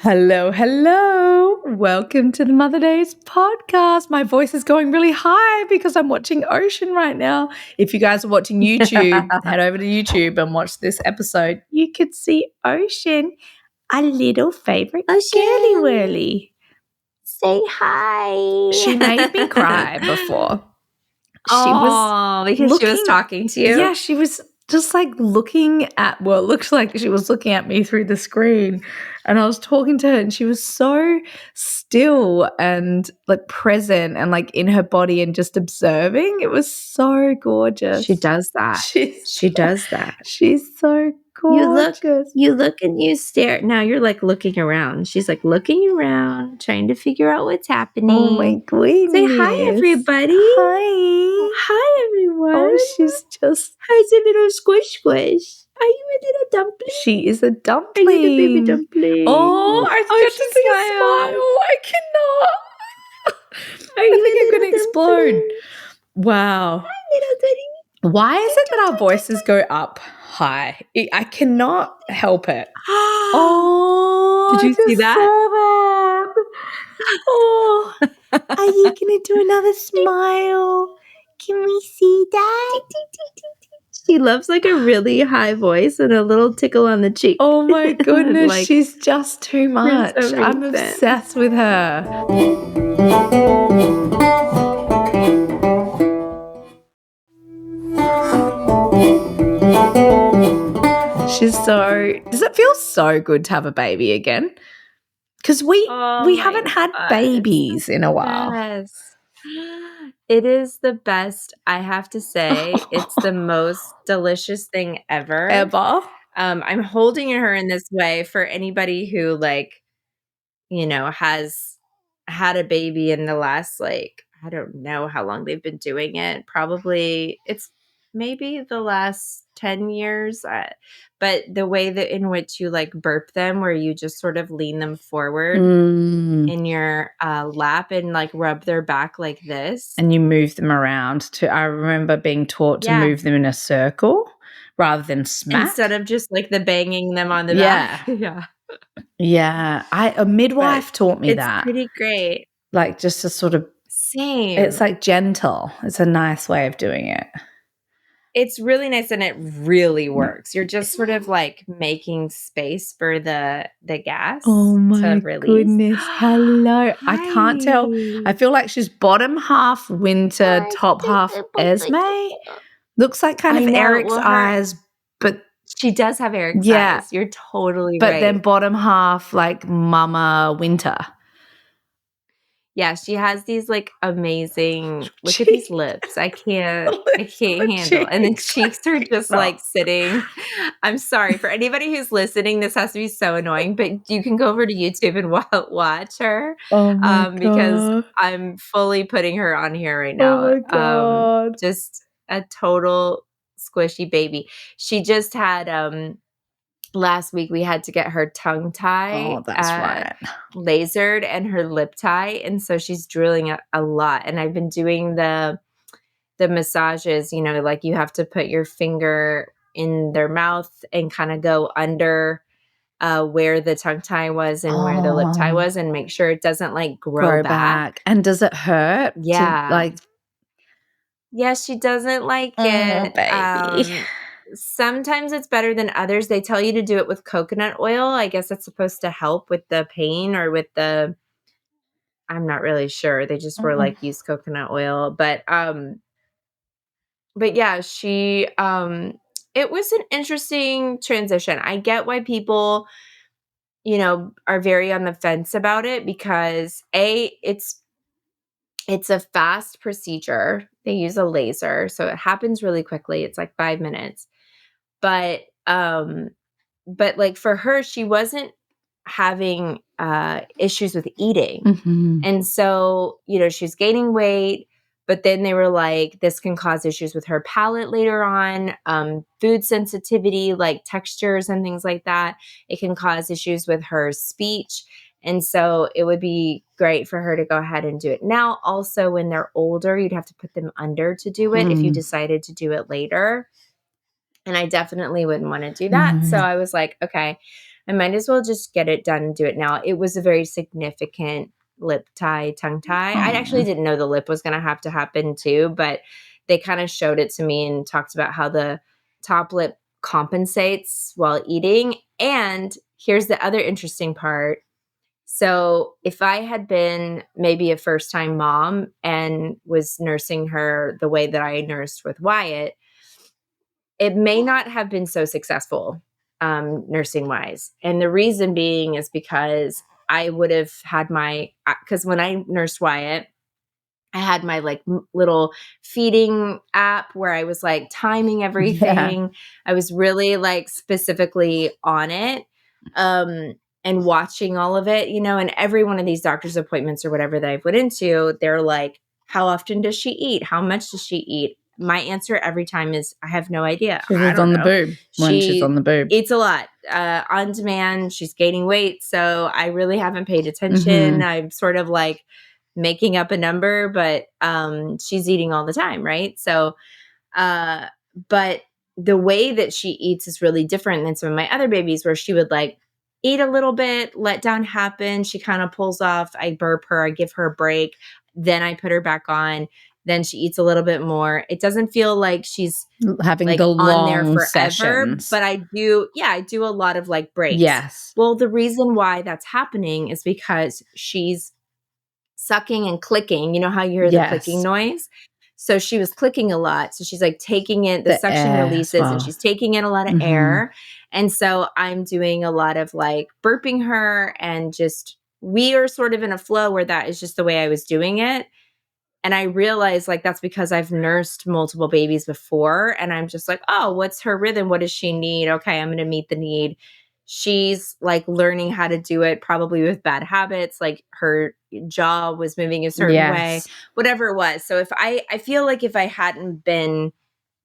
Hello, hello. Welcome to the Mother Days podcast. My voice is going really high because I'm watching Ocean right now. If you guys are watching YouTube, head over to YouTube and watch this episode. You could see Ocean, a little favorite girly whirly. Say hi. She made me cry before. Because she was talking to you? Yeah, she was just like looking at, well, it looks like she was looking at me through the screen, and I was talking to her, and she was so still and like present and like in her body and just observing. It was so gorgeous. She does that. She does that. She's so gorgeous. You look and you stare. Now you're like looking around. She's like looking around, trying to figure out what's happening. Oh my goodness. Say hi, everybody. Hi. Hi, everyone. Oh, she's just... How's a little squish? Are you a little dumpling? She is a dumpling. Are you the baby dumpling? Oh, I get to see a smile. I cannot. I think I'm going to explode. Wow. Hi, little goodie. Why is it that our voices go up high? I cannot help it. Oh, did you see that? Oh, are you going to do another smile? Can we see that? She loves like a really high voice and a little tickle on the cheek. Oh my goodness, like, she's just too much. I'm obsessed with her. Does it feel so good to have a baby again? Because we haven't had babies in a while. Yes. It is the best, I have to say. It's the most delicious thing ever. I'm holding her in this way for anybody who has had a baby in the last I don't know how long they've been doing it. Probably it's maybe the last 10 years. But the way that in which you burp them, where you just sort of lean them forward in your lap and rub their back like this. And you move them around I remember being taught to move them in a circle rather than smack. Instead of just the banging them on the back. Yeah. Yeah. A midwife taught me that. It's pretty great. Just a sort of. Same. It's gentle. It's a nice way of doing it. It's really nice and it really works. You're just sort of making space for the gas. Oh my to release. goodness. Hello. Hi. I can't tell. I feel like she's bottom half Winter, top half Esme. Looks like kind of Eric's eyes, but she does have Eric's eyes. You're totally right. But then bottom half Mama Winter. Yeah, she has these amazing. Look at these lips. I can't handle. And the cheeks are just sitting. I'm sorry for anybody who's listening. This has to be so annoying, but you can go over to YouTube and watch her. Oh my God. Because I'm fully putting her on here right now. Oh my God. Just a total squishy baby. She just had last week we had to get her tongue tie. Oh, that's right. Lasered and her lip tie. And so she's drooling a lot. And I've been doing the massages, you have to put your finger in their mouth and kind of go under where the tongue tie was and where the lip tie was and make sure it doesn't grow back. And does it hurt? Yeah. Yeah, she doesn't like it. Baby. Sometimes it's better than others. They tell you to do it with coconut oil. I guess it's supposed to help with the pain or with I'm not really sure. They just were use coconut oil. But yeah, she it was an interesting transition. I get why people, are very on the fence about it because it's a fast procedure. They use a laser, so it happens really quickly. It's 5 minutes. But for her, she wasn't having issues with eating. Mm-hmm. And so, she's gaining weight, but then they were this can cause issues with her palate later on, food sensitivity, textures and things like that. It can cause issues with her speech. And so it would be great for her to go ahead and do it now. Also, when they're older, you'd have to put them under to do it if you decided to do it later. And I definitely wouldn't want to do that. So I was like, okay. I might as well just get it done and do it now. It was a very significant lip tie, tongue tie. I actually didn't know the lip was going to have to happen too, but they kind of showed it to me and talked about how the top lip compensates while eating. And here's the other interesting part. So if I had been maybe a first time mom and was nursing her the way that I nursed with Wyatt, it may not have been so successful nursing wise. And the reason being is because I would have had because when I nursed Wyatt, I had my like little feeding app where I was like timing everything. Yeah. I was really like specifically on it and watching all of it, and every one of these doctor's appointments or whatever that I've went into, they're like, how often does she eat? How much does she eat? My answer every time is, I have no idea. She's I don't on the know. boob when she's on the boob. Eats a lot on demand. She's gaining weight. So I really haven't paid attention. I'm sort of like making up a number, but she's eating all the time, right? So, but the way that she eats is really different than some of my other babies where she would like eat a little bit, let down happen. She kind of pulls off. I burp her. I give her a break. Then I put her back on. Then she eats a little bit more. It doesn't feel like she's having like the on there long forever, sessions. but I do a lot of like breaks. Yes. Well, the reason why that's happening is because she's sucking and clicking. You know how you hear the clicking noise? So she was clicking a lot. So she's like taking it, the suction releases, and she's taking in a lot of air. And so I'm doing a lot of like burping her, and just we are sort of in a flow where that is just the way I was doing it. And I realized like that's because I've nursed multiple babies before. And I'm just like, oh, what's her rhythm? What does she need? Okay, I'm going to meet the need. She's like learning how to do it probably with bad habits. Like her jaw was moving a certain way, whatever it was. So if I feel like if I hadn't been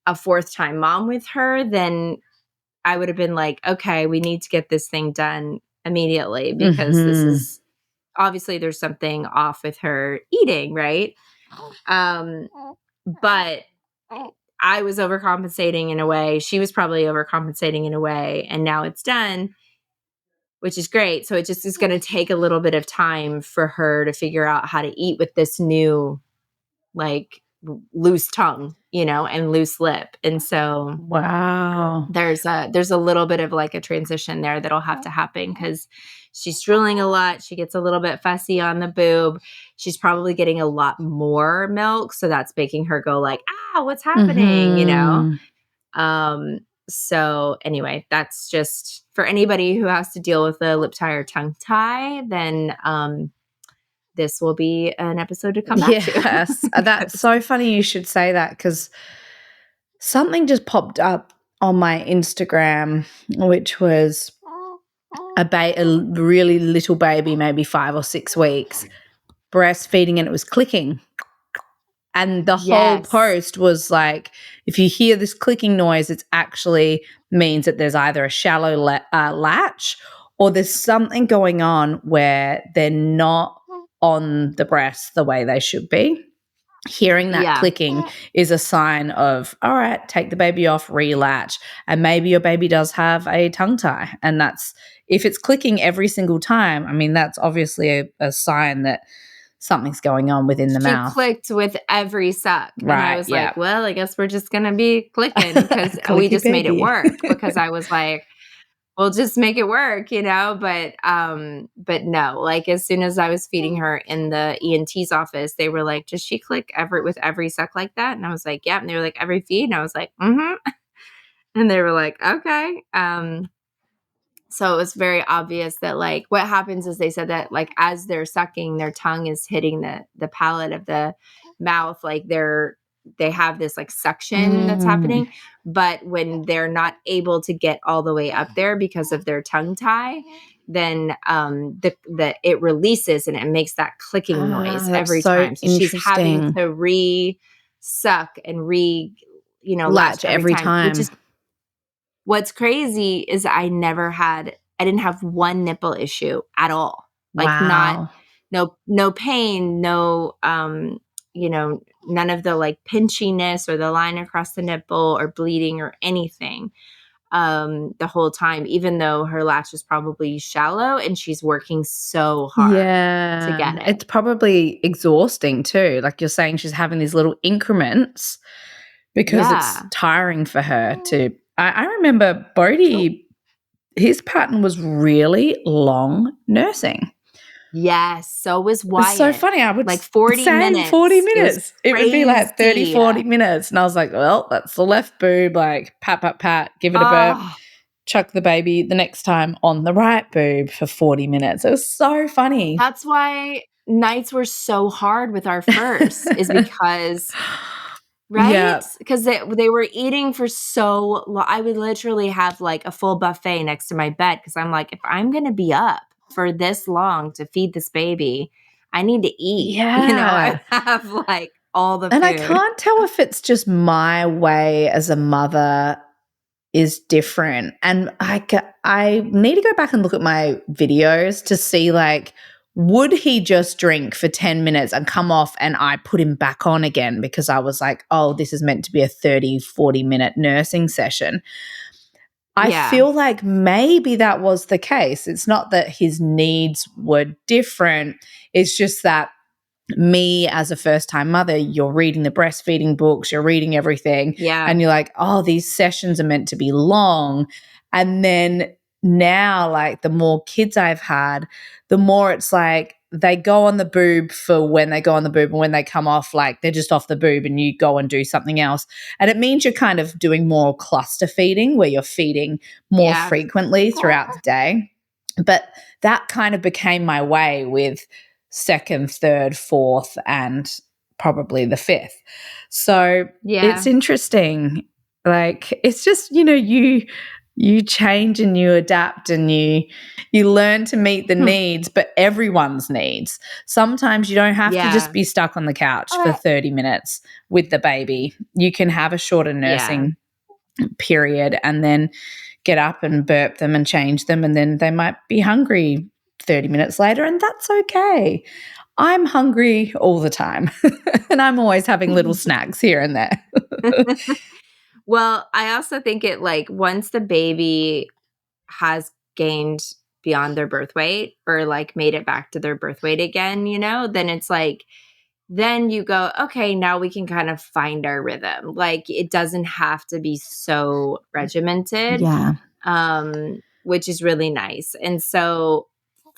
a fourth time mom with her, then I would have been like, okay, we need to get this thing done immediately because this is obviously there's something off with her eating, right? But I was overcompensating in a way. She was probably overcompensating in a way, and now it's done, which is great. So it just is going to take a little bit of time for her to figure out how to eat with this new, like, loose tongue, and loose lip. And so wow, there's a little bit of like a transition there that'll have to happen because she's drooling a lot. She gets a little bit fussy on the boob. She's probably getting a lot more milk. So that's making her go like, what's happening? So anyway, that's just for anybody who has to deal with a lip tie or tongue tie, then this will be an episode to come back to. Yes, that's so funny you should say that because something just popped up on my Instagram, which was a really little baby, maybe 5 or 6 weeks, breastfeeding, and it was clicking. And the whole post was like, if you hear this clicking noise, it actually means that there's either a shallow latch or there's something going on where they're not on the breast the way they should be. Hearing that clicking is a sign of, all right, take the baby off, relatch, and maybe your baby does have a tongue tie. And that's, if it's clicking every single time, I mean, that's obviously a sign that something's going on within the mouth. She clicked with every suck. Right, and I was like, well, I guess we're just going to be clicking because we just made it work because I was like, we'll just make it work, but no, like as soon as I was feeding her in the ENT's office, they were like, does she click with every suck like that? And I was like, yeah. And they were like, every feed? And I was like, and they were like, okay. So it was very obvious that like what happens is they said that like as they're sucking, their tongue is hitting the palate of the mouth, like they have this like suction that's happening. But when they're not able to get all the way up there because of their tongue tie, then it releases and it makes that clicking noise every time. So she's having to re-suck and latch every time. Which is, what's crazy is I didn't have one nipple issue at all. Like no pain, no, none of the like pinchiness or the line across the nipple or bleeding or anything. the whole time, even though her latch is probably shallow and she's working so hard to Yeah. get it. It's probably exhausting too. Like you're saying, she's having these little increments because it's Yeah. tiring for her to. I remember Bodhi, his pattern was really long nursing. Yes, so was It's so Wyatt. funny. I would Like 40 same 40 minutes. It was minutes. It would be like 30, crazy. 40 minutes. And I was like, well, that's the left boob. Like, pat, pat, pat, give it a burp, Oh, chuck the baby the next time on the right boob for 40 minutes. It was so funny. that's why nights were so hard with our first is because right? Yeah. Because they were eating for so long. I would literally have like a full buffet next to my bed because I'm like, if I'm going to be up for this long to feed this baby, I need to eat. Yeah. I have like all the And I food. can't tell if it's just my way as a mother is different. And I need to go back and look at my videos to see, like, would he just drink for 10 minutes and come off and I put him back on again because I was like, oh, this is meant to be a 30, 40-minute nursing session. I Yeah. feel like maybe that was the case. It's not that his needs were different. It's just that me as a first-time mother, you're reading the breastfeeding books, you're reading everything, Yeah. and you're like, oh, these sessions are meant to be long. And then now, like, the more kids I've had, the more it's like they go on the boob for when they go on the boob, and when they come off, like, they're just off the boob and you go and do something else. And it means you're kind of doing more cluster feeding where you're feeding more Yeah. frequently throughout the day. But that kind of became my way with second, third, fourth, and probably the fifth. So it's interesting. Like, it's just, you change and you adapt and you learn to meet the needs, but everyone's needs. Sometimes you don't have to just be stuck on the couch for 30 minutes with the baby. You can have a shorter nursing period and then get up and burp them and change them, and then they might be hungry 30 minutes later, and that's okay. I'm hungry all the time, and I'm always having little snacks here and there. Well, I also think it like once the baby has gained beyond their birth weight or like made it back to their birth weight again, then it's like, then you go, okay, now we can kind of find our rhythm. Like it doesn't have to be so regimented. Yeah. Which is really nice. And so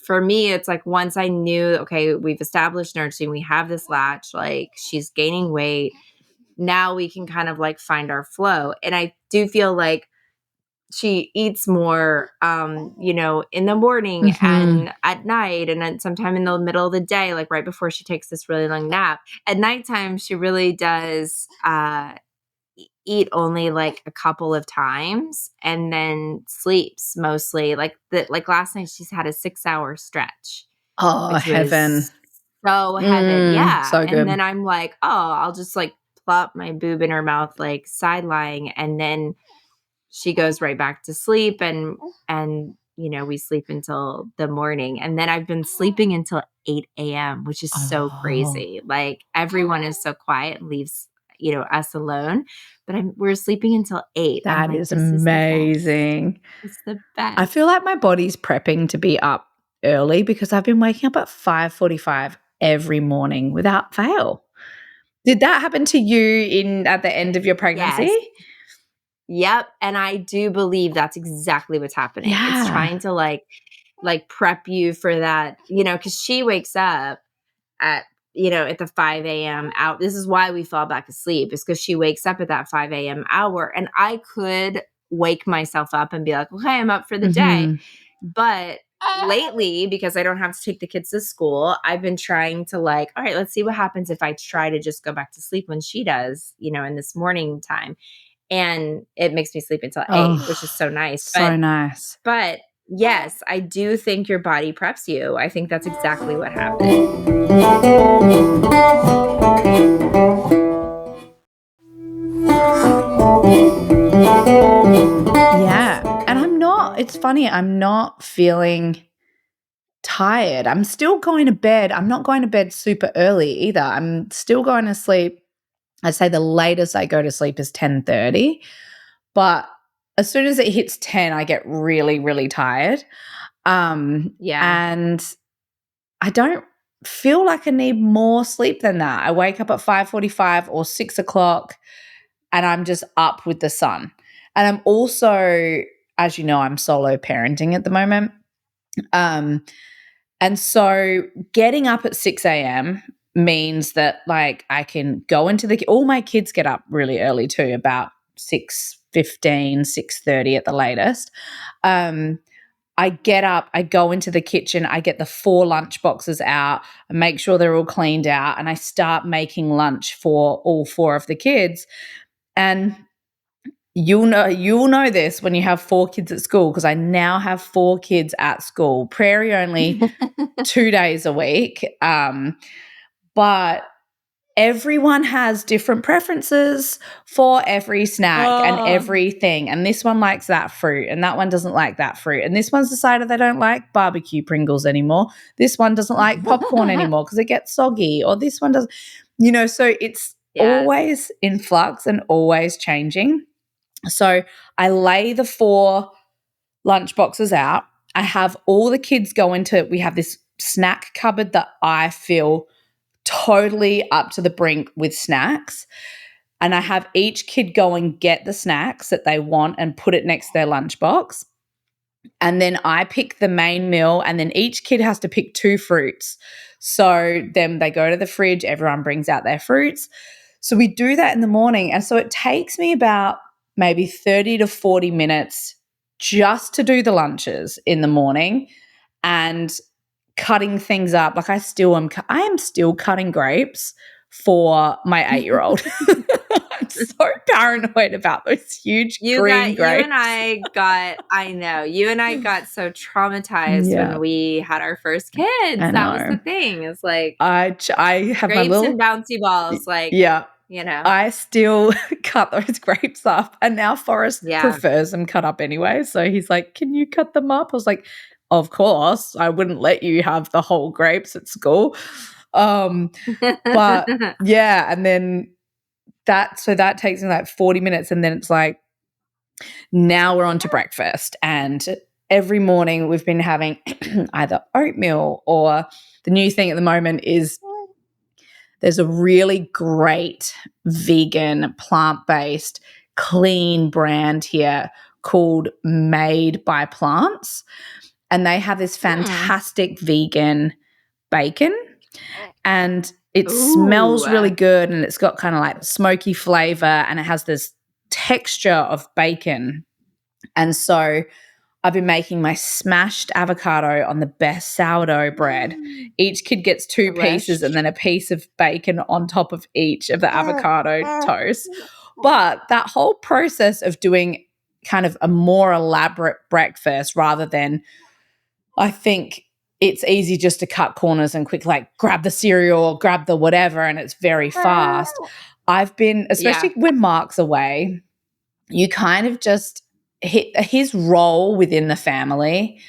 for me, it's like once I knew, okay, we've established nursing, we have this latch, like she's gaining weight. Now we can kind of like find our flow. And I do feel like she eats more, in the morning and at night and then sometime in the middle of the day, like right before she takes this really long nap. At nighttime, she really does eat only like a couple of times and then sleeps mostly. Like last night, she's had a 6-hour stretch, Oh, which heaven. was so heaven. Yeah. So good. And then I'm like, oh, I'll just like plop my boob in her mouth, like side lying. And then she goes right back to sleep and we sleep until the morning. And then I've been sleeping until 8 a.m., which is so crazy. Like everyone is so quiet and leaves, us alone. But we're sleeping until 8. That is amazing. It's the best. I feel like my body's prepping to be up early because I've been waking up at 5:45 every morning without fail. Did that happen to you at the end of your pregnancy? Yes. Yep. And I do believe that's exactly what's happening. Yeah. It's trying to like prep you for that, because she wakes up at the 5 a.m. out. This is why we fall back asleep, is because she wakes up at that 5 a.m. hour. And I could wake myself up and be like, okay, I'm up for the day. But lately, because I don't have to take the kids to school, I've been trying to like, all right, let's see what happens if I try to just go back to sleep when she does, in this morning time. And it makes me sleep until 8, which is so nice. So nice. But yes, I do think your body preps you. I think that's exactly what happened. Yeah. And it's funny, I'm not feeling tired. I'm still going to bed. I'm not going to bed super early either. I'm still going to sleep. I'd say the latest I go to sleep is 10:30. But as soon as it hits 10, I get really, really tired. Yeah. And I don't feel like I need more sleep than that. I wake up at 5:45 or 6 o'clock and I'm just up with the sun. And I'm also, as you know, I'm solo parenting at the moment. And so getting up at 6 a.m. means that like I can go into all my kids get up really early too, about 6:15, 6:30 at the latest. I get up, I go into the kitchen, I get the 4 lunch boxes out, I make sure they're all cleaned out, and I start making lunch for all 4 of the kids. And you'll know this when you have 4 kids at school, because I now have 4 kids at school. Prairie only 2 days a week. But everyone has different preferences for every snack and everything. And this one likes that fruit, and that one doesn't like that fruit. And this one's decided they don't like barbecue Pringles anymore. This one doesn't like popcorn anymore because it gets soggy. Or this one doesn't, so it's always in flux and always changing. So I lay the 4 lunch boxes out. I have all the kids go into, we have this snack cupboard that I feel totally up to the brink with snacks. And I have each kid go and get the snacks that they want and put it next to their lunchbox. And then I pick the main meal, and then each kid has to pick 2 fruits. So then they go to the fridge, everyone brings out their fruits. So we do that in the morning. And so it takes me about maybe 30 to 40 minutes just to do the lunches in the morning and cutting things up. Like I am still cutting grapes for my 8-year-old. I'm so paranoid about those huge green grapes. You and I got so traumatized when we had our first kids. That was the thing. It's like I have grapes my little and bouncy balls. Like I still cut those grapes up, and now Forrest prefers them cut up anyway. So he's like, "Can you cut them up?" I was like, "Of course, I wouldn't let you have the whole grapes at school." But yeah, and then that takes me like 40 minutes, and then it's like, now we're on to breakfast. And every morning we've been having either oatmeal, or the new thing at the moment is there's a really great vegan, plant-based, clean brand here called Made by Plants. And they have this fantastic vegan bacon. And it smells really good, and it's got kind of like smoky flavor, and it has this texture of bacon. And so I've been making my smashed avocado on the best sourdough bread. Each kid gets 2 pieces and then a piece of bacon on top of each of the avocado toast. But that whole process of doing kind of a more elaborate breakfast, rather than, I think it's easy just to cut corners and quick, like grab the cereal or grab the whatever, and it's very fast. I've been, especially when Mark's away, you kind of just his role within the family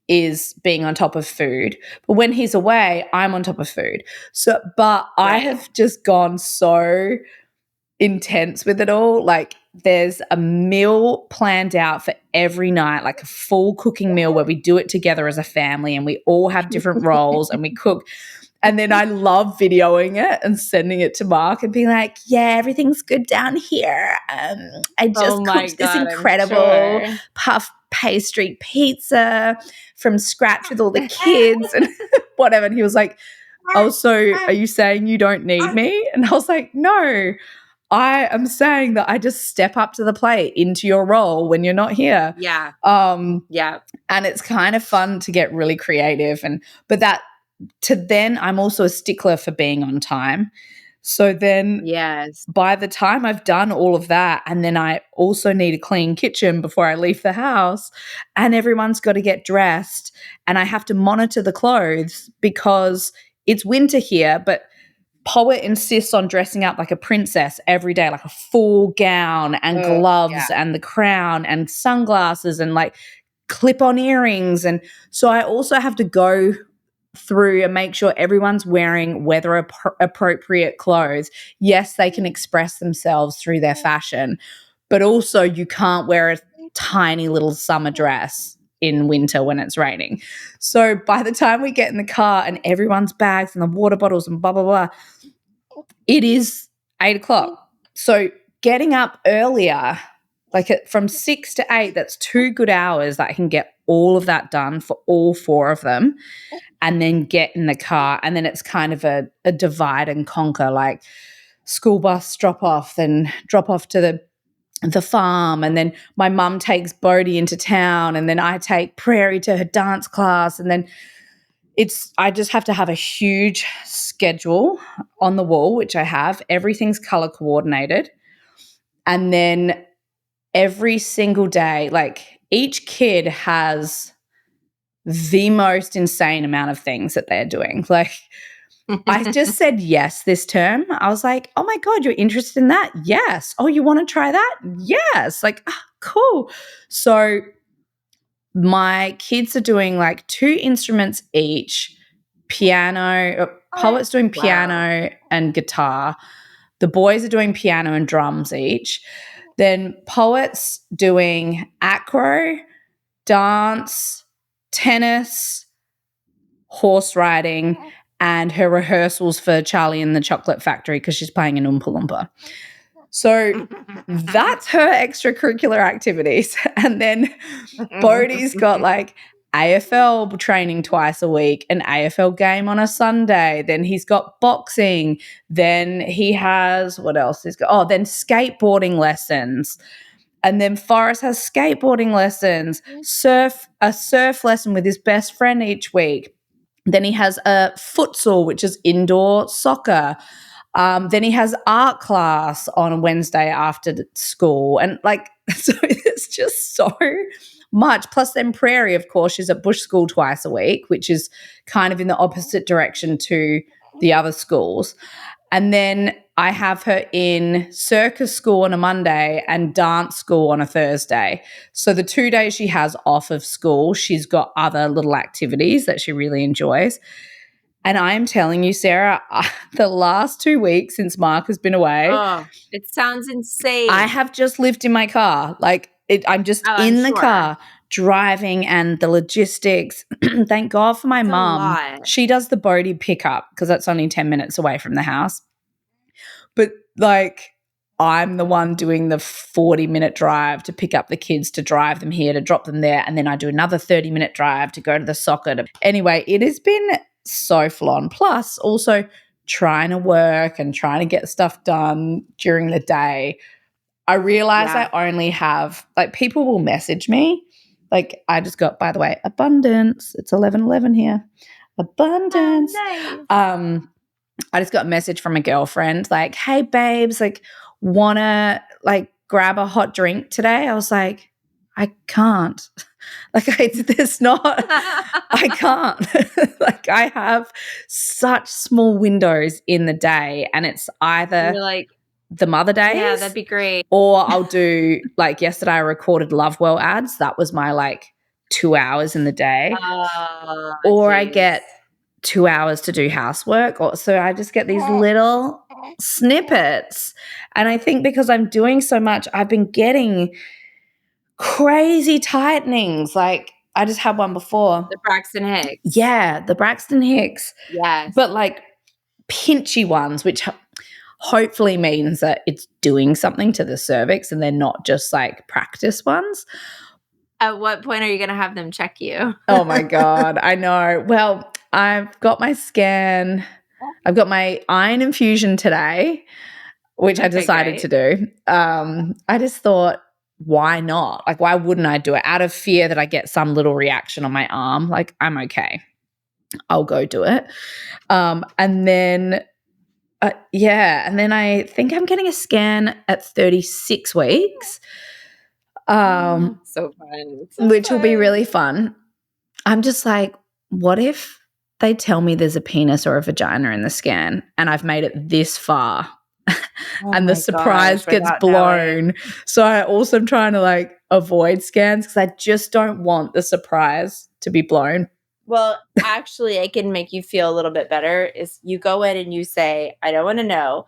is being on top of food. But when he's away, I'm on top of food. So, but I have just gone so intense with it all. Like there's a meal planned out for every night, like a full cooking meal where we do it together as a family, and we all have different roles and we cook. And then I love videoing it and sending it to Mark and being like, yeah, everything's good down here. I just cooked this incredible puff pastry pizza from scratch with all the kids and whatever. And he was like, oh, so are you saying you don't need me? And I was like, no, I am saying that I just step up to the plate into your role when you're not here. Yeah. And it's kind of fun to get really creative. Then I'm also a stickler for being on time. So then by the time I've done all of that, and then I also need a clean kitchen before I leave the house, and everyone's got to get dressed, and I have to monitor the clothes because it's winter here, but Poet insists on dressing up like a princess every day, like a full gown and gloves and the crown and sunglasses and like clip-on earrings. And so I also have to go through and make sure everyone's wearing weather appropriate clothes. Yes, they can express themselves through their fashion, but also you can't wear tiny little summer dress in winter when it's raining. So by the time we get in the car and everyone's bags and the water bottles and blah, blah, blah, it is 8:00. So getting up earlier, like from 6 to 8, that's 2 good hours that I can get all of that done for all 4 of them and then get in the car. And then it's kind of a divide and conquer, like school bus drop off, then drop off to the farm, and then my mum takes Bodhi into town, and then I take Prairie to her dance class, and then I just have to have a huge schedule on the wall, which I have. Everything's color coordinated. And then every single day, like each kid has the most insane amount of things that they're doing. Like I just said yes this term. I was like, oh my God, you're interested in that? Yes. Oh, you want to try that? Yes. Like, cool. So my kids are doing like 2 instruments each, piano, Poet's doing piano and guitar. The boys are doing piano and drums each. Then Poet's doing acro, dance, tennis, horse riding, and her rehearsals for Charlie and the Chocolate Factory because she's playing in Oompa Loompa. So that's her extracurricular activities. And then Bodhi's got like AFL training twice a week, an AFL game on a Sunday. Then he's got boxing. Then he has, what else he's got? Oh, then skateboarding lessons. And then Forrest has skateboarding lessons, a surf lesson with his best friend each week. Then he has a futsal, which is indoor soccer. Then he has art class on a Wednesday after school. And like, so it's just so much. Plus then Prairie, of course, she's at bush school twice a week, which is kind of in the opposite direction to the other schools. And then I have her in circus school on a Monday and dance school on a Thursday. So the 2 days she has off of school, she's got other little activities that she really enjoys. And I am telling you, Sarah, the last 2 weeks since Mark has been away, it sounds insane. I have just lived in my car. Like I'm just in the car driving and the logistics. Thank God for my mum. She does the Bodhi pickup because that's only 10 minutes away from the house. But like I'm the one doing the 40-minute drive to pick up the kids, to drive them here, to drop them there. And then I do another 30-minute drive to go to the soccer. Anyway, it has been so full on. Plus also trying to work and trying to get stuff done during the day. I realize I only have, like, people will message me. Like I just got, by the way, abundance. It's 11:11 here. Abundance. Nice. I just got a message from a girlfriend like, hey, babes, like, wanna like grab a hot drink today? I was like, I can't. Like, there's not, I can't. Like, I have such small windows in the day, and it's either like the mother days. Yeah, that'd be great. Or I'll do, like yesterday I recorded Lovewell ads. That was my like 2 hours in the day. Or I get 2 hours to do housework. So I just get these little snippets. And I think because I'm doing so much, I've been getting crazy tightenings. Like I just had one before. The Braxton Hicks. Yeah, the Braxton Hicks. Yes. But like pinchy ones, which hopefully means that it's doing something to the cervix and they're not just like practice ones. At what point are you going to have them check you? Oh my God, I know. Well, I've got my scan. I've got my iron infusion today, which I decided to do. I just thought, why not? Like, why wouldn't I do it? Out of fear that I get some little reaction on my arm. Like, I'm okay. I'll go do it. And then I think I'm getting a scan at 36 weeks. So fun. Which will be really fun. I'm just like, what if they tell me there's a penis or a vagina in the scan and I've made it this far and the surprise gets blown? Knowing. So I also am trying to like avoid scans because I just don't want the surprise to be blown. Well, actually, I can make you feel a little bit better is you go in and you say, I don't want to know,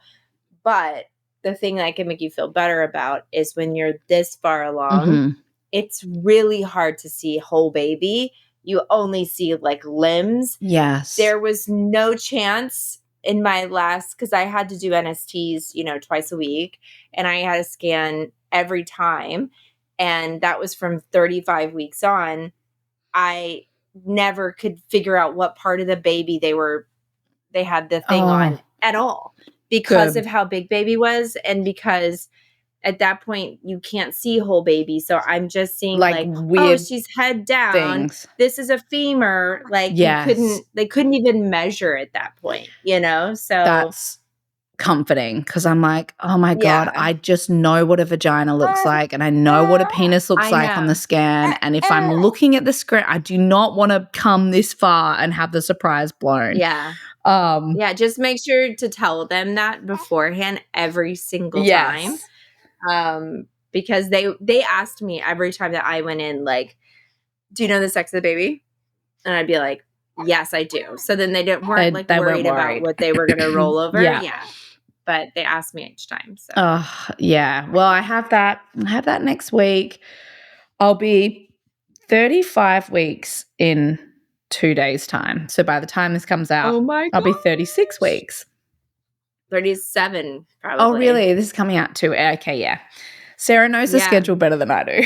but the thing that I can make you feel better about is when you're this far along it's really hard to see whole baby. You only see like limbs. Yes. There was no chance in my last, because I had to do NSTs, twice a week, and I had a scan every time. And that was from 35 weeks on. I never could figure out what part of the baby they had the thing on at all because of how big baby was. And because at that point you can't see whole baby. So I'm just seeing like weird she's head down. things. This is a femur. Like they couldn't even measure at that point, So that's comforting because I'm like, oh my God, I just know what a vagina looks like and I know what a penis looks like on the scan. And if I'm looking at the screen, I do not want to come this far and have the surprise blown. Yeah. Just make sure to tell them that beforehand every single time. Because they asked me every time that I went in, like, do you know the sex of the baby? And I'd be like, yes, I do. So then they weren't worried about what they were going to roll over. Yeah. But they asked me each time. So. Well, I have that next week. I'll be 35 weeks in 2 days' time. So by the time this comes out, I'll be 36 weeks. 37, probably. Oh, really? This is coming out too. Okay, yeah. Sarah knows the schedule better than I do.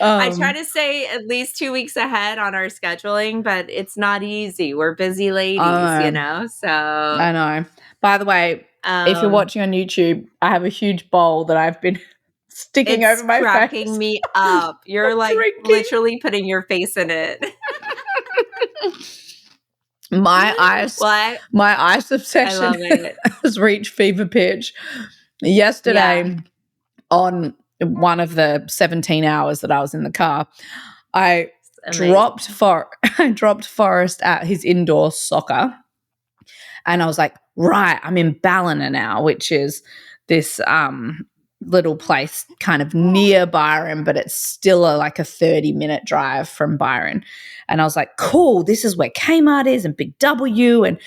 I try to stay at least 2 weeks ahead on our scheduling, but it's not easy. We're busy ladies, so. I know. By the way, if you're watching on YouTube, I have a huge bowl that I've been sticking over my face. It's cracking me up. You're like literally putting your face in it. My ice obsession has reached fever pitch. Yesterday, on one of the 17 hours that I was in the car, I dropped Forrest at his indoor soccer, and I was like, right, I'm in Ballina now, which is this little place kind of near Byron, but it's still like a 30-minute drive from Byron. And I was like, cool, this is where Kmart is and Big W, and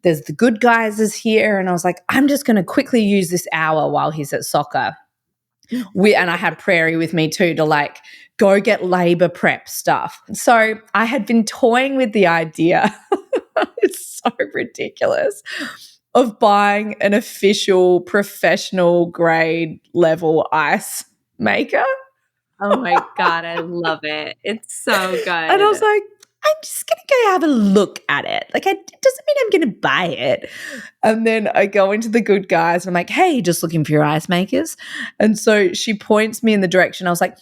there's the Good Guys is here. And I was like, I'm just going to quickly use this hour while he's at soccer. And I had Prairie with me too to like go get labor prep stuff. So I had been toying with the idea, it's so ridiculous, of buying an official professional grade level ice maker. Oh my God, I love it. It's so good. And I was like, I'm just going to go have a look at it. Like, it doesn't mean I'm going to buy it. And then I go into the Good Guys and I'm like, hey, just looking for your ice makers. And so she points me in the direction. I was like,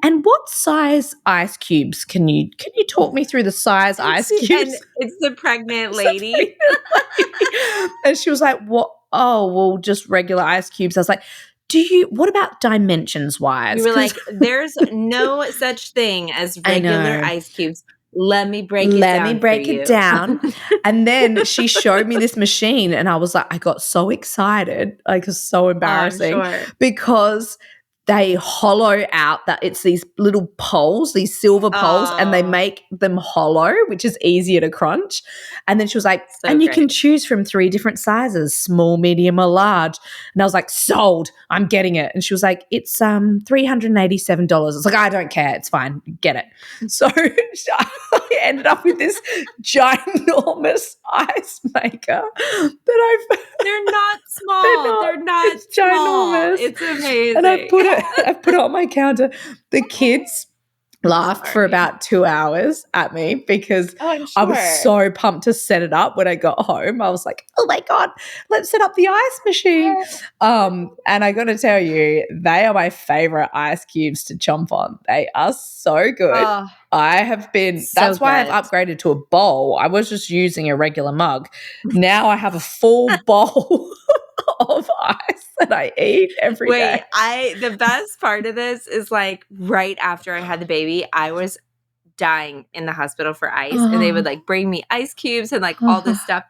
and what size ice cubes can you talk me through the size ice cubes? And it's the pregnant lady. And she was like, what? Oh, well, just regular ice cubes. I was like, what about dimensions wise? You were like, there's no such thing as regular ice cubes. Let me break it down. And then she showed me this machine and I was like, I got so excited. Like, it was so embarrassing because they hollow out that it's these little poles, these silver poles, and they make them hollow, which is easier to crunch. And then she was like, you can choose from 3 different sizes, small, medium, or large. And I was like, sold, I'm getting it. And she was like, it's $387. I was like, I don't care, it's fine, get it. So I ended up with this ginormous ice maker that they're not small. They're not it's ginormous. It's amazing. And I put it on my counter. The kids laughed for about 2 hours at me because I was so pumped to set it up when I got home. I was like, oh my God, let's set up the ice machine. And I got to tell you, they are my favorite ice cubes to chomp on. They are so good. I have been, that's why I've upgraded to a bowl. I was just using a regular mug. Now I have a full bowl of ice that I eat every day. The best part of this is like right after I had the baby, I was dying in the hospital for ice, and they would like bring me ice cubes and like all this stuff.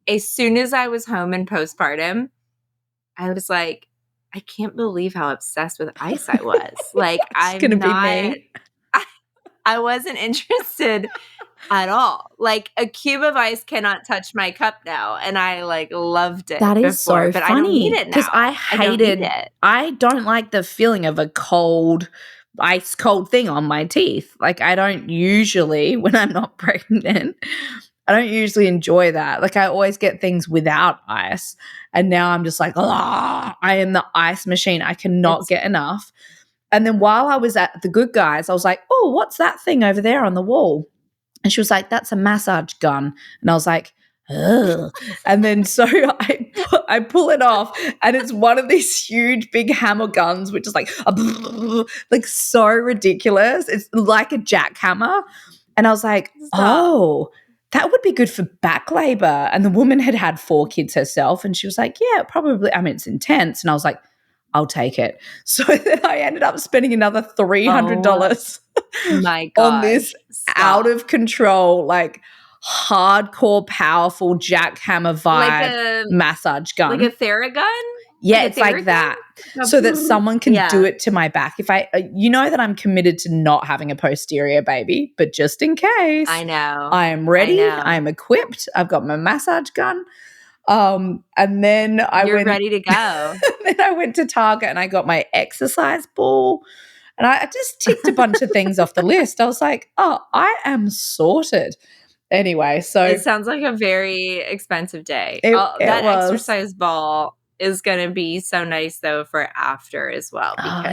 As soon as I was home in postpartum, I was like, I can't believe how obsessed with ice I was. Like, I'm gonna not, be me. I wasn't interested at all. Like a cube of ice cannot touch my cup now. And I like loved it That is before, so but I don't need funny it because now. I don't need it. I don't like the feeling of a cold, ice cold thing on my teeth. Like, I don't usually, when I'm not pregnant, I don't usually enjoy that. Like, I always get things without ice. And now I'm just like, I am the ice machine. I cannot get enough. And then while I was at the Good Guys, I was like, oh, what's that thing over there on the wall? And she was like, that's a massage gun. And I was like, ugh. And then so I pull it off, and it's one of these huge big hammer guns, which is like, like so ridiculous. It's like a jackhammer. And I was like, oh, that would be good for back labor. And the woman had had 4 kids herself. And she was like, yeah, probably. I mean, it's intense. And I was like, I'll take it. So then I ended up spending another $300 my gosh. on this out of control, like hardcore, powerful jackhammer vibe massage gun. Like a Theragun? Yeah, like it's like that. So that someone can do it to my back. If you know that I'm committed to not having a posterior baby, but just in case, I know. I am ready. I am equipped. I've got my massage gun. And then You're ready to go. Then I went to Target and I got my exercise ball. And I just ticked a bunch of things off the list. I was like, oh, I am sorted. Anyway, so it sounds like a very expensive day. That exercise ball is going to be so nice, though, for after as well, because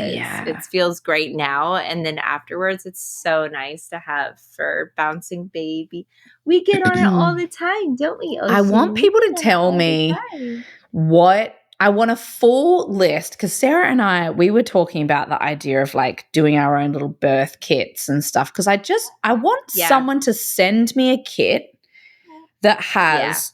it feels great now. And then afterwards, it's so nice to have for bouncing baby. We get on it all the time, don't we, Olsen? I want people to tell me what I want a full list, because Sarah and I, we were talking about the idea of like doing our own little birth kits and stuff, because I want someone to send me a kit that has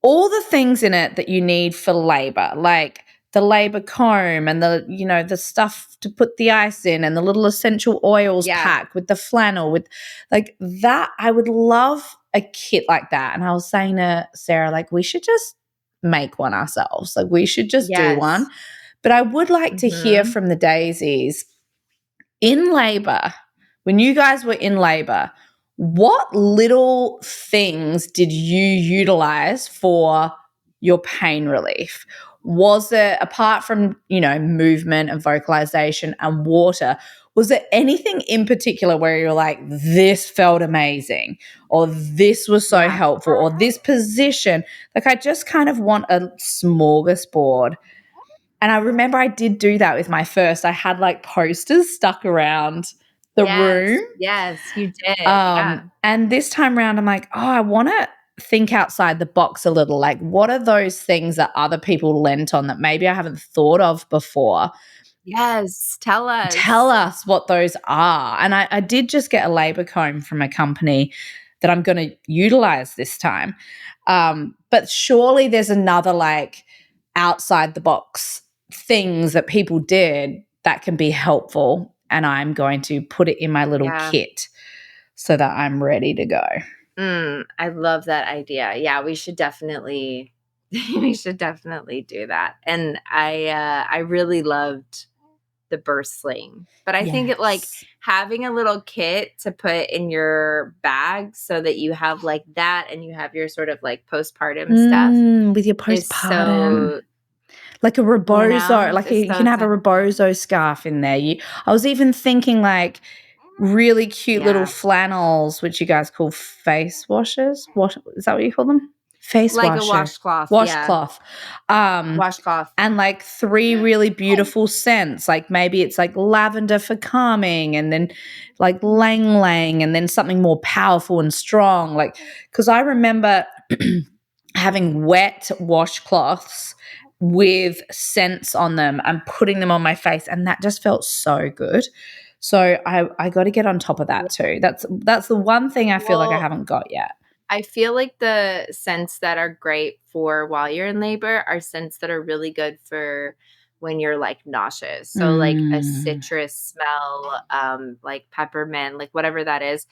all the things in it that you need for labor, like the labor comb and the stuff to put the ice in and the little essential oils pack with the flannel, with like that. I would love a kit like that. And I was saying to Sarah, like, we should just make one ourselves. Like, we should just do one. But I would like to hear from the Daisies in labor, when you guys were in labor, what little things did you utilize for your pain relief? Was it, apart from, movement and vocalization and water, was there anything in particular where you're like, this felt amazing, or this was so helpful, or this position? Like, I just kind of want a smorgasbord. And I remember I did do that with my first. I had like posters stuck around the room. Yes, you did. And this time around, I'm like, oh, I want to think outside the box a little. Like, what are those things that other people lent on that maybe I haven't thought of before? Yes, tell us. Tell us what those are. And I did just get a labor comb from a company that I'm going to utilize this time. But surely there's another like outside the box things that people did that can be helpful. And I'm going to put it in my little kit so that I'm ready to go. I love that idea. Yeah, we should definitely do that. And I really loved the burst sling. But I think it like having a little kit to put in your bag so that you have like that, and you have your sort of like postpartum stuff with your postpartum. Like a rebozo, you can have a rebozo scarf in there. I was even thinking like really cute little flannels, which you guys call face washers. Is that what you call them? Face like washer. A washcloth. Washcloth. Washcloth. And like 3 really beautiful scents. Like maybe it's like lavender for calming, and then like lang lang, and then something more powerful and strong. Like, because I remember having wet washcloths with scents on them and putting them on my face, and that just felt so good. So I got to get on top of that too. That's the one thing I feel like I haven't got yet. I feel like the scents that are great for while you're in labor are scents that are really good for when you're like nauseous. So like a citrus smell, like peppermint, like whatever that is,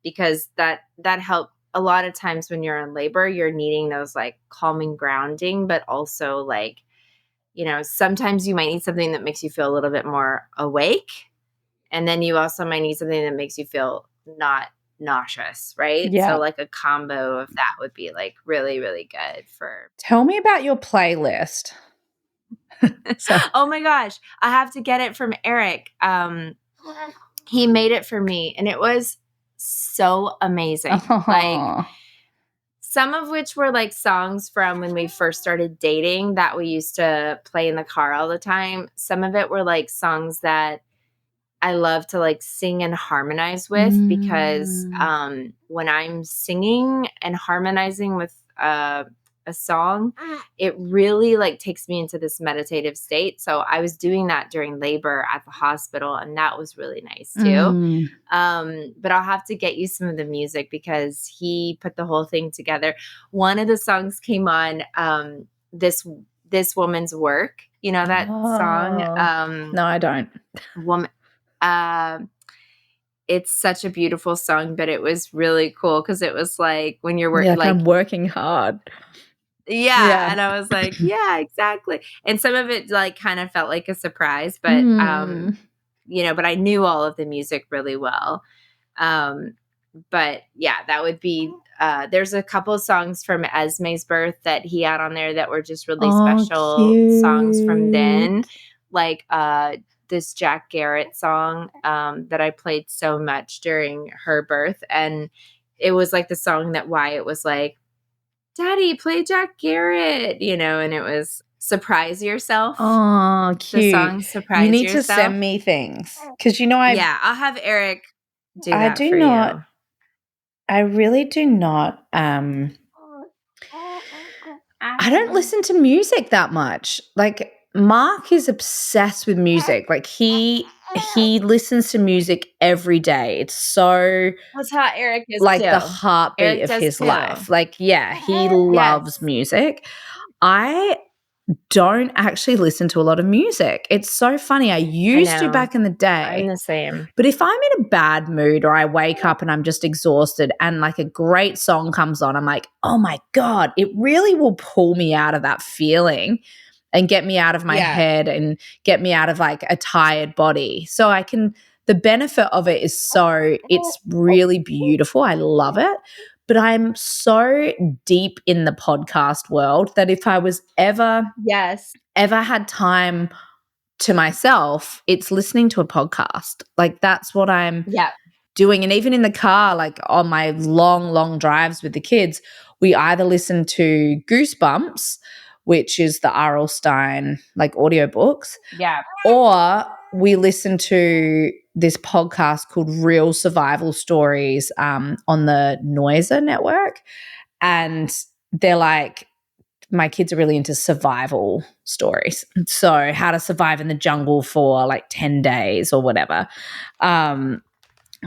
because that helps. A lot of times when you're in labor, you're needing those like calming grounding, but also like, sometimes you might need something that makes you feel a little bit more awake. And then you also might need something that makes you feel not nauseous, right? Yeah. So like a combo of that would be like really, really good for. Tell me about your playlist. So. Oh my gosh, I have to get it from Eric. He made it for me and it was so amazing. Like some of which were like songs from when we first started dating that we used to play in the car all the time. Some of it were like songs that I love to like sing and harmonize with because when I'm singing and harmonizing with a song, it really like takes me into this meditative state. So I was doing that during labor at the hospital and that was really nice too. But I'll have to get you some of the music because he put the whole thing together. One of the songs came on this woman's work. You know that song? No, I don't. Woman. It's such a beautiful song, but it was really cool because it was like when you're like I'm working hard. Yeah. And I was like, yeah, exactly. And some of it like kind of felt like a surprise, but you know, but I knew all of the music really well. But yeah, that would be there's a couple of songs from Esme's birth that he had on there that were just really special songs from then. Like this Jack Garrett song that I played so much during her birth. And it was like the song that Wyatt was like, Daddy, play Jack Garrett, you know, and it was Surprise Yourself. Oh, cute. The song Surprise Yourself. You need to send me things because you know yeah, I'll have Eric do that for you. I really do not. I don't listen to music that much. Like Mark is obsessed with music. Like he listens to music every day. It's so that's how Eric is like too. the heartbeat of his life. Like he loves music. I don't actually listen to a lot of music. It's so funny. I used to back in the day. I'm the same. But if I'm in a bad mood or I wake up and I'm just exhausted and like a great song comes on, I'm like, oh my God, it really will pull me out of that feeling and get me out of my head and get me out of like a tired body. So the benefit of it is it's really beautiful. I love it. But I'm so deep in the podcast world that if I was ever had time to myself, it's listening to a podcast. Like that's what I'm doing. And even in the car, like on my long, long drives with the kids, we either listen to Goosebumps, which is the R.L. Stein like audiobooks. Yeah. Or we listen to this podcast called Real Survival Stories on the Noiser network. And they're like, my kids are really into survival stories. So how to survive in the jungle for like 10 days or whatever.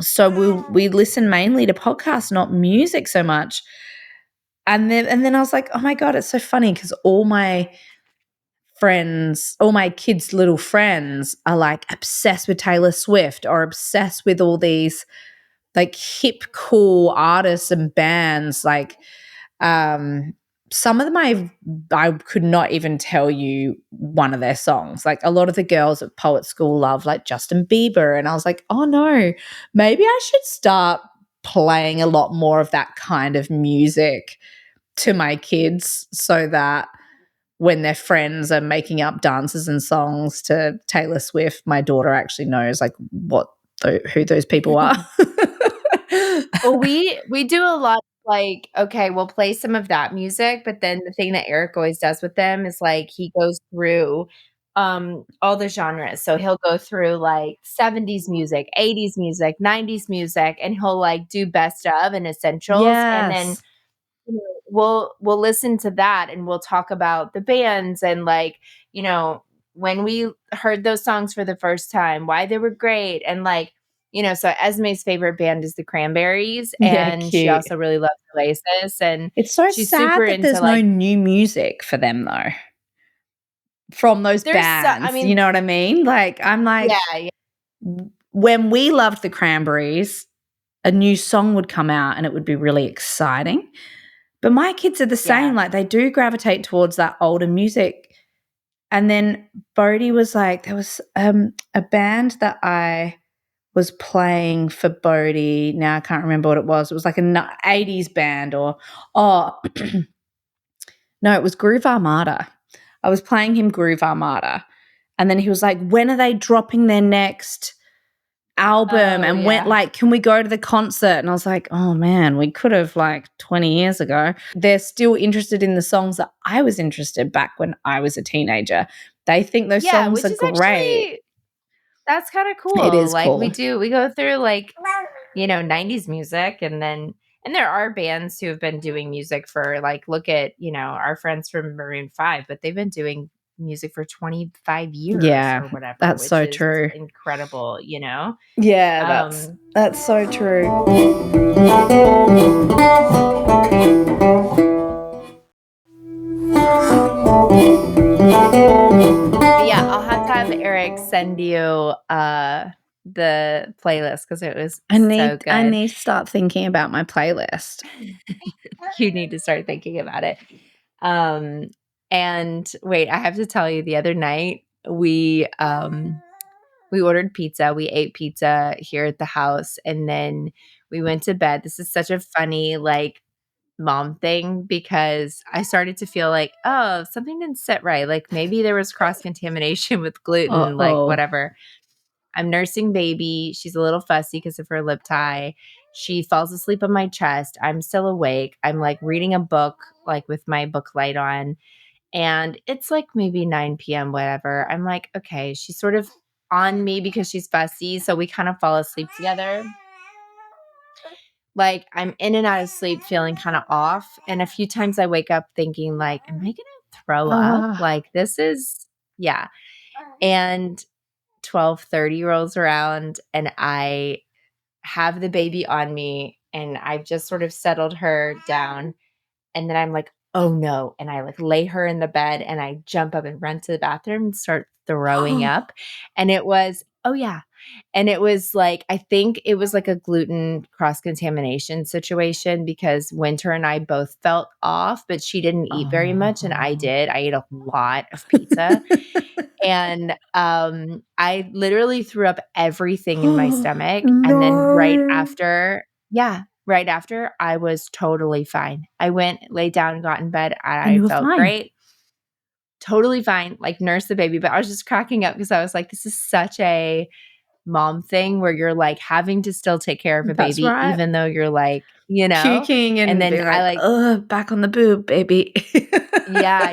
So we listen mainly to podcasts, not music so much. And then I was like, oh my God, it's so funny because all my kids' little friends are like obsessed with Taylor Swift or obsessed with all these like hip, cool artists and bands. Like some of them I could not even tell you one of their songs. Like a lot of the girls at Poet School love like Justin Bieber. And I was like, oh no, maybe I should start playing a lot more of that kind of music to my kids so that when their friends are making up dances and songs to Taylor Swift, my daughter actually knows like who those people are. Well, we do a lot like, okay, we'll play some of that music, but then the thing that Eric always does with them is like he goes through all the genres. So he'll go through like 70s music, 80s music, 90s music, and he'll like do best of and essentials. And then you know, we'll listen to that and we'll talk about the bands and like, you know, when we heard those songs for the first time, why they were great. And like, you know, so Esme's favorite band is the Cranberries and she also really loves Oasis. And it's so she's sad super that into there's like no new music for them though. From those bands, you know what I mean? Like I'm like, when we loved the Cranberries, a new song would come out and it would be really exciting. But my kids are the same. Like they do gravitate towards that older music. And then Bodhi was like, there was a band that I was playing for Bodhi. Now I can't remember what it was. It was like an 80s band no, it was Groove Armada. I was playing him Groove Armada. And then he was like, when are they dropping their next album? And went like, can we go to the concert? And I was like, oh man, we could have like 20 years ago. They're still interested in the songs that I was interested back when I was a teenager. They think those songs are great. That's kind of cool. It is like cool. we go through like, 90s music, and there are bands who have been doing music for like, look at, our friends from Maroon 5, but they've been doing music for 25 years or whatever. That's which so is true. incredible, Yeah, that's so true. Yeah, I'll have to have Eric send you the playlist because it was so good. I need to start thinking about my playlist. You need to start thinking about it. And wait, I have to tell you, the other night we ordered pizza. We ate pizza here at the house, and then we went to bed. This is such a funny like mom thing because I started to feel like, oh, something didn't sit right. Like maybe there was cross contamination with gluten, like whatever. I'm nursing baby. She's a little fussy because of her lip tie. She falls asleep on my chest. I'm still awake. I'm like reading a book, like with my book light on. And it's like maybe 9 p.m., whatever. I'm like, okay, she's sort of on me because she's fussy. So we kind of fall asleep together. Like I'm in and out of sleep feeling kind of off. And a few times I wake up thinking like, am I going to throw up? Like this is, yeah. And 12:30 rolls around and I have the baby on me and I've just sort of settled her down. And then I'm like, oh no. And I like lay her in the bed and I jump up and run to the bathroom and start throwing up. And it was, oh yeah. And it was like, I think it was like a gluten cross contamination situation because Winter and I both felt off, but she didn't eat very much. And I did. I ate a lot of pizza. And I literally threw up everything in my stomach. No. And then right after, I was totally fine. I went, laid down, got in bed, and I felt great. Totally fine, like nursed the baby. But I was just cracking up because I was like, this is such a mom thing where you're like having to still take care of a baby, even though you're like, puking and then I like, back on the boob, baby. Yeah.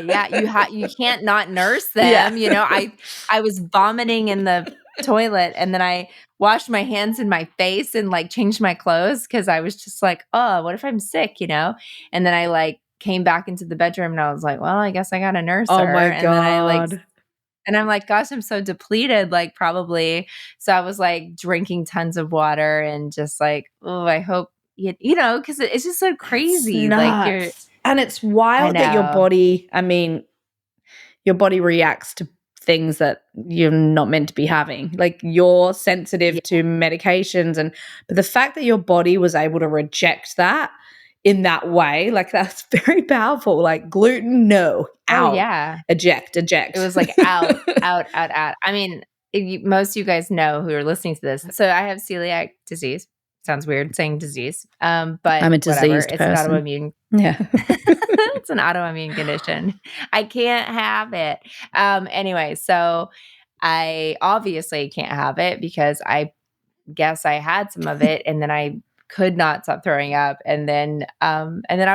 You can't not nurse them. I was vomiting in the toilet and then I washed my hands and my face and like changed my clothes because I was just like, oh, what if I'm sick, And then I like came back into the bedroom and I was like, well, I guess I got to nurse her. Oh my God. And then and I'm like, gosh, I'm so depleted, like probably. So I was like drinking tons of water and just like, oh, I hope, because it's just so crazy. Like and it's wild that your body reacts to things that you're not meant to be having. Like you're sensitive to medications but the fact that your body was able to reject that in that way, like that's very powerful. Like gluten, no, out. Oh yeah. Eject. It was like out. I mean, most of you guys know who are listening to this. So I have celiac disease. Sounds weird saying disease. But I'm a diseased whatever. person. It's an autoimmune. Yeah. It's an autoimmune condition. I can't have it. Anyway, so I obviously can't have it because I guess I had some of it and then I could not stop throwing up. And then I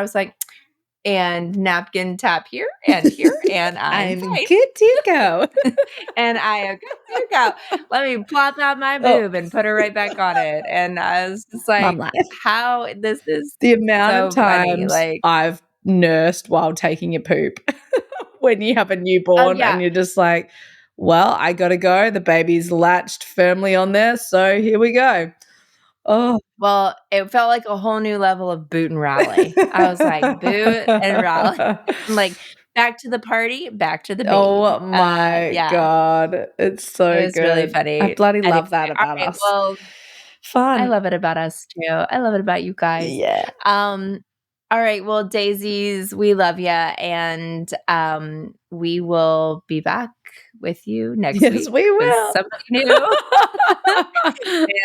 was like, and napkin tap here and here, and I'm good to go. and I am good to go. Let me plop out my boob and put her right back on it. And I was just like, how this is the amount so of times funny. Like I've nursed while taking a poop when you have a newborn and you're just like, well, I gotta go. The baby's latched firmly on there, so here we go. Oh. Well, it felt like a whole new level of boot and rally. I was like, boot and rally. I'm like, back to the party, back to the baby. Oh my God. It's so good. It was really funny. I bloody love that about us. Well, fun. I love it about us too. I love it about you guys. Yeah. All right. Well, daisies, we love you. And we will be back with you next Yes, week we with will. somebody new.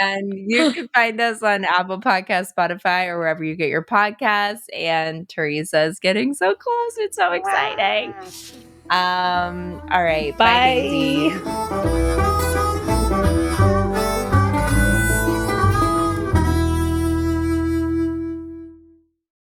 And you can find us on Apple Podcasts, Spotify, or wherever you get your podcasts. And Teresa is getting so close. It's so exciting. All right. Bye, Bye. Daisy.